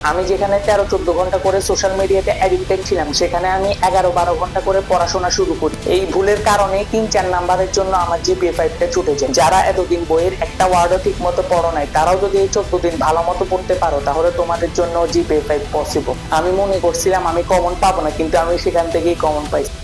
আমি যেখানে 13-14 ঘন্টা করে সোশ্যাল মিডিয়াতে অ্যাডিক্টেড ছিলাম, সেখানে আমি 11-12 ঘন্টা করে পড়াশোনা শুরু করি। এই ভুলের কারণে 3-4 নাম্বারের জন্য আমার জিপিএ 5টা ছুটে যায়। যারা এতদিন বইয়ের একটা ওয়ার্ডও ঠিক মতো পড়ো নাই, তারাও যদি এই 14 দিন ভালো মতো পড়তে পারো, তাহলে তোমাদের জন্য জিপিএ 5 পসিবল। আমি মনে করছিলাম আমি কমন পাবো না, কিন্তু আমি সেখান থেকেই কমন পাইছি।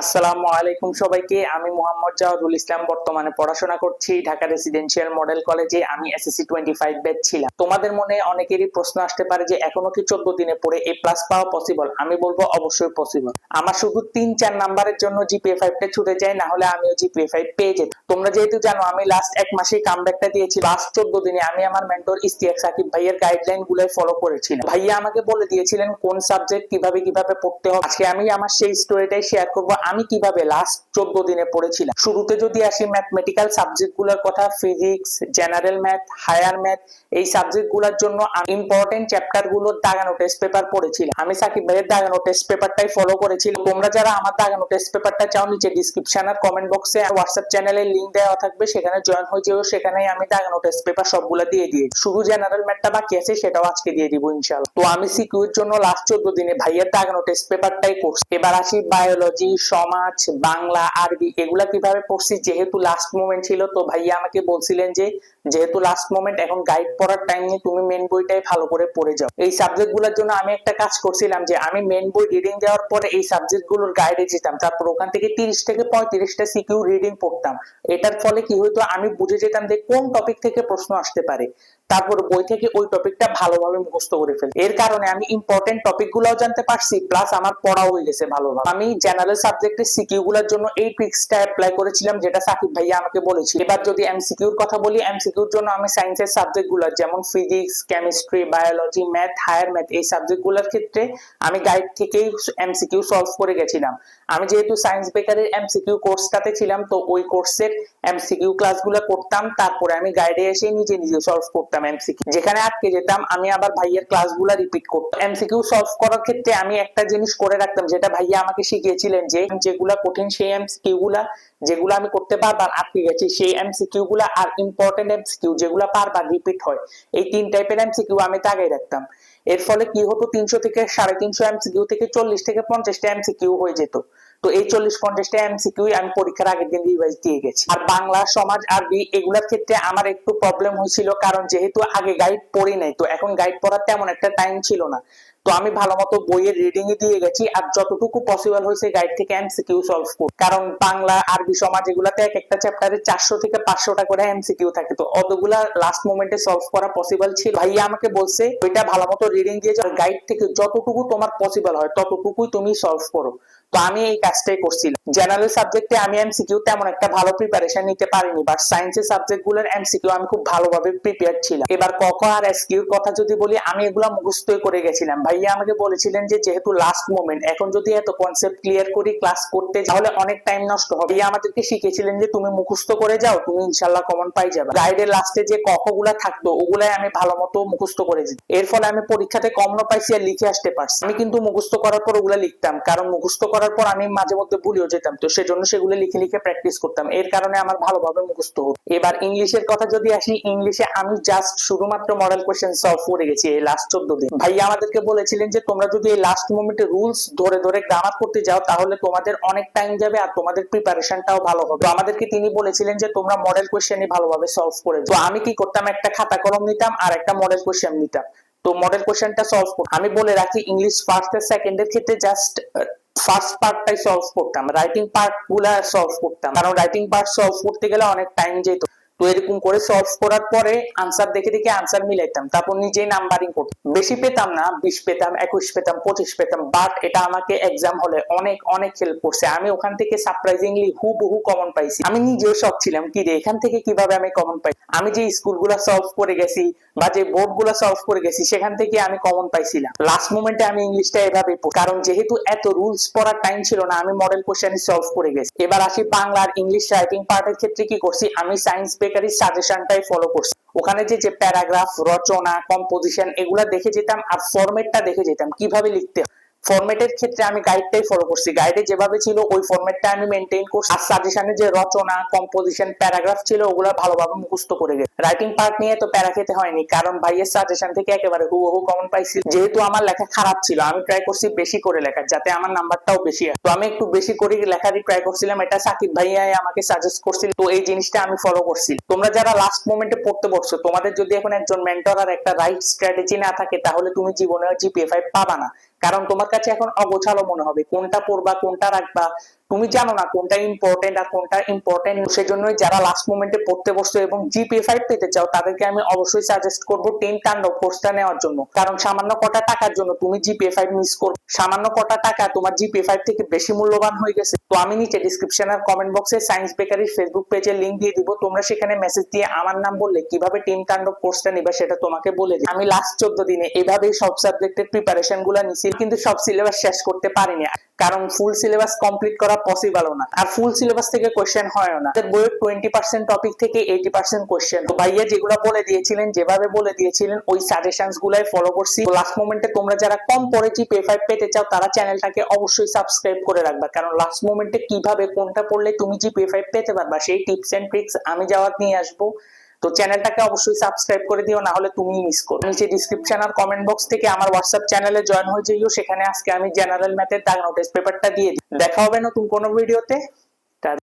আসসালামু আলাইকুম সবাইকে, আমি মোহাম্মদ জাওয়াদুল ইসলাম। বর্তমানে পড়াশোনা করছি ঢাকা রেসিডেন্সিয়াল মডেল কলেজে। আমি এসএসসি 25 ব্যাচ ছিলাম। তোমাদের মনে অনেকেরই প্রশ্ন আসতে পারে যে এখনো কি 14 দিনে পড়ে এ প্লাস পাওয়া পসিবল? আমি বলবো অবশ্যই পসিবল। আমার শুধু 3-4 নাম্বারের জন্য জিপিএ 5টা ছুটে যায়, না হলে আমিও জিপিএ 5 পেয়ে যেতাম। তোমরা যেহেতু জানো আমি লাস্ট এক মাসে কামব্যাকটা দিয়েছি, লাস্ট 14 দিনে আমি আমার মেন্টর ইস্তিয়াক সাকিব ভাইয়ের গাইডলাইন গুলো ফলো করেছিলাম। ভাইয়া আমাকে বলে দিয়েছিলেন কোন সাবজেক্ট কিভাবে কিভাবে পড়তে হবে। আজকে আমি আমার সেই স্টোরিটাই শেয়ার করব, আমি কিভাবে লাস্ট 14 দিনে পড়েছিলাম। শুরুতে যদি আসি ম্যাথমেটিক্যাল সাবজেক্ট গুলোর কথা, physics, general math, higher math, এই সাবজেক্ট গুলোর জন্য আমি ইম্পর্টেন্ট চ্যাপ্টার গুলো দাগানো টেস্ট পেপার পড়েছিলাম। আমি সাকিব ভাইয়ের দাগানো টেস্ট পেপারটাই ফলো করেছিলাম। তোমরা যারা আমার দাগানো টেস্ট পেপারটা চাও, নিচে ডিসক্রিপশন আর কমেন্ট বক্সে হোয়াটসঅ্যাপ চ্যানেলের লিংক দেওয়া থাকবে, সেখানে জয়েন হয়ে যেও। সেখানেই আমি দাগানো টেস্ট পেপার সবগুলা দিয়ে দিয়েছি। শুধু জেনারেল ম্যাথটা বাকি আছে, সেটাও আজকে দিয়ে দিব ইনশাআল্লাহ। তো আমি সিকিউ এর জন্য লাস্ট 14 দিনে ভাইয়ের দাগানো টেস্ট পেপারটাই পড়ছি। এবার আসি বায়োলজি, সমাজ, বাংলা, আরবি এগুলা কিভাবে পড়ছি। যেহেতু লাস্ট মোমেন্ট ছিল, তো ভাইয়া আমাকে বলছিলেন যে যেহেতু লাস্ট মোমেন্ট, এখন গাইড পড়ার টাইম নেই, তুমি মেন বইটাই ভালো করে পড়ে যাও। এই সাবজেক্ট গুলোর জন্য আমি একটা কাজ করছিলাম যে আমি মেন বই রিডিং দেওয়ার পরে এই সাবজেক্ট গুলোর গাইডে যেতাম, তারপর ওখান থেকে 30 থেকে 35টা সিকিউ রিডিং পড়তাম। এটার ফলে কি হতো, আমি বুঝে যেতাম যে কোন টপিক থেকে প্রশ্ন আসতে পারে, তারপর বই থেকে ওই টপিকটা ভালোভাবে মুখস্থ করে ফেলি। এর কারণে আমি ইম্পর্টেন্ট টপিক গুলাও জানতে পারছি, প্লাস আমার পড়াও হয়ে গেছে ভালোভাবে। আমি জেনারেল সাবজেক্টের সিকিউ গুলোর জন্য এই ট্রিক্সটা অ্যাপ্লাই করেছিলাম, যেটা সাকিব ভাইয়া আমাকে বলেছিল। এবার যদি এমসিকিউর কথা বলি, এমসিকিউর জন্য আমি সায়েন্সের সাবজেক্ট গুলো যেমন physics, chemistry, biology, math, higher math, এই সাবজেক্ট গুলোর ক্ষেত্রে আমি গাইড থেকেই এমসিকিউ সলভ করে গেছিলাম। আমি যেহেতু সায়েন্স বেকারের এমসিকিউ কোর্সটাতে ছিলাম, তো ওই কোর্সের এমসিকিউ ক্লাসগুলো করতাম, তারপরে আমি গাইডে এসে নিজে নিজে সলভ করতাম এমসিকিউ। যেখানে আটকে যেতাম আমি আবার ভাইয়ের ক্লাসগুলো রিপিট করতাম। এমসিকিউ সলভ করার ক্ষেত্রে আমি একটা জিনিস করে রাখতাম, যেটা ভাইয়া আমাকে শিখিয়েছিলেন, যে যেগুলা কঠিন সেই এমসিকিউ গুলা, যেগুলো আমি করতে বারবার আটকে গেছি সেই এমসিকিউ গুলা, আর ইম্পর্টেন্ট এমসিকিউ যেগুলো বারবার রিপিট হয়, এই 3 টাইপের এমসিকিউ আমি দাগাই রাখতাম। এর ফলে কি হতো, 300 থেকে 350 এমসিকিউ থেকে 40 থেকে 50টা এমসিকিউ হয়ে যেত। তো এই 40-50টা এমসিকিউ আমি পরীক্ষার আগের দিন রিভাইজ দিয়ে গেছি। আর বাংলা, সমাজ, আরবি এগুলোর ক্ষেত্রে আমার একটু প্রবলেম হয়েছিল, কারণ যেহেতু আগে গাইড পড়ি নাই, তো এখন গাইড পড়ার তেমন একটা টাইম ছিল না। তো আমি ভালো মতো বইয়ের রিডিং এ দিয়ে গেছি, আর যতটুকু পসিবল হয়েছে গাইড থেকে এমসিকিউ সলভ করব। কারণ বাংলা, আরবি, সমাজ এগুলাতে এক একটা চ্যাপ্টারে 400 থেকে 500টা করে এমসিকিউ থাকে, তো অতগুলা লাস্ট মোমেন্টে সলভ করা পসিবল ছিল। ভাইয়া আমাকে বলছে ওইটা ভালো মতো রিডিং দিয়ে যাও, গাইড থেকে যতটুকু তোমার পসিবল হয় ততটুকুই তুমি সলভ করো। তো আমি এই কাজটাই করছিলাম। জেনারেল সাবজেক্টে আমি এমসিকিউ তেমন একটা ভালো প্রিপারেশন নিতে পারিনি, বাট সায়েন্সের সাবজেক্ট গুলোর এমসিকিউ আমি খুব ভালোভাবে প্রিপেয়ার ছিলাম। এবার ক খ আর এসকিউর কথা যদি বলি, আমি এগুলা মুখস্থই করে গেছিলাম। ভাইয়া আমাকে বলেছিলেন যে যেহেতু লাস্ট মোমেন্ট, এখন যদি এত কনসেপ্ট ক্লিয়ার করি ক্লাস করতে, তাহলে অনেক টাইম নষ্ট হবে। ভাইয়া আমাদেরকে শিখিয়েছিলেন যে তুমি মুখস্থ করে যাও, তুমি ইনশাআল্লাহ কমন পাই যাবে। গাইডের লাস্টে যে ক খ গুলা থাকতো, ওগুলাই আমি ভালো মতো মুখস্থ করে যেতাম। এর ফলে আমি পরীক্ষাতে কম না পাইছি আর লিখে আসতে পারছি। আমি কিন্তু মুখস্থ করার পর ওগুলা লিখতাম, কারণ মুখস্থ করার পর আমি মাঝে মধ্যে ভুলেও যেতাম, তো সেজন্য সেগুলো লিখে লিখে প্র্যাকটিস করতাম। এর কারণে আমার ভালোভাবে মুখস্থ হতো। এবার ইংলিশের কথা যদি আসি, ইংলিশে আমি জাস্ট শুধুমাত্র মডেল কোশ্চেন সলভ করে গেছি এই লাস্ট 14 দিন। ভাইয়া আমাদেরকে বলেছিলেন যে তোমরা যদি এই লাস্ট মোমেন্টে রুলস ধরে ধরে গ্রামার করতে যাও, তাহলে তোমাদের অনেক টাইম যাবে আর তোমাদের প্রিপারেশনটাও ভালো হবে। তো আমাদেরকে তিনি বলেছিলেন যে তোমরা মডেল কোশ্চেনই ভালোভাবে সলভ করে। তো আমি কি করতাম, একটা খাতা কলম নিতাম আর একটা মডেল কোশ্চেন নিতাম, তো মডেল কোশ্চেনটা সলভ করতাম। আমি বলে রাখি, ইংলিশ ফার্স্ট আর সেকেন্ডের ক্ষেত্রে জাস্ট ফার্স্ট পার্টটাই সলভ করতাম, রাইটিং পার্ট গুলা সলভ করতাম, কারণ রাইটিং পার্ট সলভ করতে গেলে অনেক টাইম যেত। তো এরকম করে সলভ করার পরে আনসার দেখে দেখে আনসার মিলাইতাম, তারপর নিজেই নাম্বারিং করতাম। বেশি পেতাম না, 20 পেতাম, 21 পেতাম, 25 পেতাম, বাট এটা আমাকে এক্সাম হলে অনেক অনেক হেল্প করছে। আমি ওখান থেকে সারপ্রাইজিংলি হুবহু কমন পাইছি। আমি নিজেও শক ছিলাম, কি রে এখান থেকে কিভাবে আমি কমন পাই। আমি যে স্কুলগুলো সলভ করে গেছি বা যে বোর্ড গুলো সলভ করে গেছি, সেখান থেকে আমি কমন পাইছিলাম। লাস্ট মোমেন্টে আমি ইংলিশটা এভাবে, কারণ যেহেতু এত রুলস পড়ার টাইম ছিল না, আমি মডেল কোশ্চেন সলভ করে গেছি। এবার আসি বাংলা আর ইংলিশ রাইটিং পার্টের ক্ষেত্রে কি করছি, আমি সায়েন্স বেকারির সাজেশনটাই ফলো করছি। ওখানে যে প্যারাগ্রাফ, রচনা, কম্পোজিশন এগুলা দেখে যেতাম, আর ফরম্যাটটা দেখে যেতাম কিভাবে লিখতে হয়। ফরম্যাটের ক্ষেত্রে আমি গাইডটাই ফলো করছি, গাইডে যেভাবে ছিল ওই ফরম্যাটটা আমি মেনটেন করছি। আর সাজেশনে যে রচনা, কম্পোজিশন, প্যারাগ্রাফ ছিল ওগুলো ভালোভাবে মুখস্থ করে গেছি। রাইটিং পার্ট নিয়ে তো প্যারা খেতে হয়নি, কারণ ভাইয়ের সাজেশন থেকে একেবারে হুবহু কমন পাইছি। যেহেতু আমার লেখা খারাপ ছিল, আমি ট্রাই করছি বেশি করে লেখার, যাতে আমার নাম্বারটাও বেশি হয়। তো আমি একটু বেশি করে লেখারই ট্রাই করছিলাম, এটা সাকিব ভাইয়াই আমাকে সাজেস্ট করছিল, তো এই জিনিসটা আমি ফলো করছি। তোমরা যারা লাস্ট মোমেন্টে পড়তে বসছো, তোমাদের যদি এখন একজন মেন্টর আর একটা রাইট স্ট্র্যাটেজি না থাকে, তাহলে তুমি জীবনে জিপিএ 5 পাবা না। কারণ তোমার কাছে এখন অগোছালো মনে হবে, কোনটা পড়বা কোনটা রাখবা, তুমি জানো না কোনটা ইম্পর্টেন্ট আর কোনটা ইম্পর্টেন্ট। সেজন্যই যারা লাস্ট মোমেন্টে পড়তে বসছো এবং জিপিএ 5 পেতে চাও, তাদেরকে আমি অবশ্যই সাজেস্ট করবো টিম তাণ্ডব কোর্সটা নেওয়ার জন্য। কারণ সামান্য কটা টাকার জন্য তুমি জিপিএ 5 মিস করবে, সামান্য কটা টাকা তোমার জিপিএ 5 থেকে বেশি মূল্যবান হয়ে গেছে। তো আমি নিচে ডিসক্রিপশন আর কমেন্ট বক্সে সায়েন্স বেকারির ফেসবুক পেজের লিংক দিয়ে দিব, তোমরা সেখানে মেসেজ দিয়ে আমার নাম বললে কিভাবে টিম তাণ্ডব কোর্সটা নিবে সেটা তোমাকে বলে দিই। আমি লাস্ট 14 দিনে এভাবেই সব সাবজেক্টের প্রিপারেশন গুলা নিছি, কিন্তু সব সিলেবাস শেষ করতে পারিনি, কারণ ফুল সিলেবাস কমপ্লিট করা পসিবল না, আর ফুল সিলেবাস থেকে কোশ্চেন হয়ও না। বইয়ের 20% টপিক থেকে 80% কোশ্চেন। তো ভাইয়া যেগুলো বলে দিয়েছিলেন, যেভাবে বলে দিয়েছিলেন, ওই সাজেশনস গুলাই ফলো করছি। লাস্ট মোমেন্টে তোমরা যারা কম পড়ে জিপিএ 5 পেতে চাও, তারা চ্যানেলটাকে অবশ্যই সাবস্ক্রাইব করে রাখবা, কারণ লাস্ট মোমেন্টে কিভাবে কোনটা পড়লে তুমি জিপিএ 5 পেতে পারবা সেই টিপস এন্ড ট্রিক্স আমি যাওয়ার নিয়ে আসবো। তো চ্যানেলটাকে অবশ্যই সাবস্ক্রাইব করে দিও, না হলে তুমি মিস করো। নিচে ডিসক্রিপশন আর কমেন্ট বক্স থেকে আমার হোয়াটসঅ্যাপ চ্যানেলে জয়েন হয়ে যাইও, সেখানে আজকে আমি জেনারেল ম্যাথের দাগ নোটিস পেপারটা দিয়ে দিই। দেখা হবে নতুন কোনো ভিডিওতে।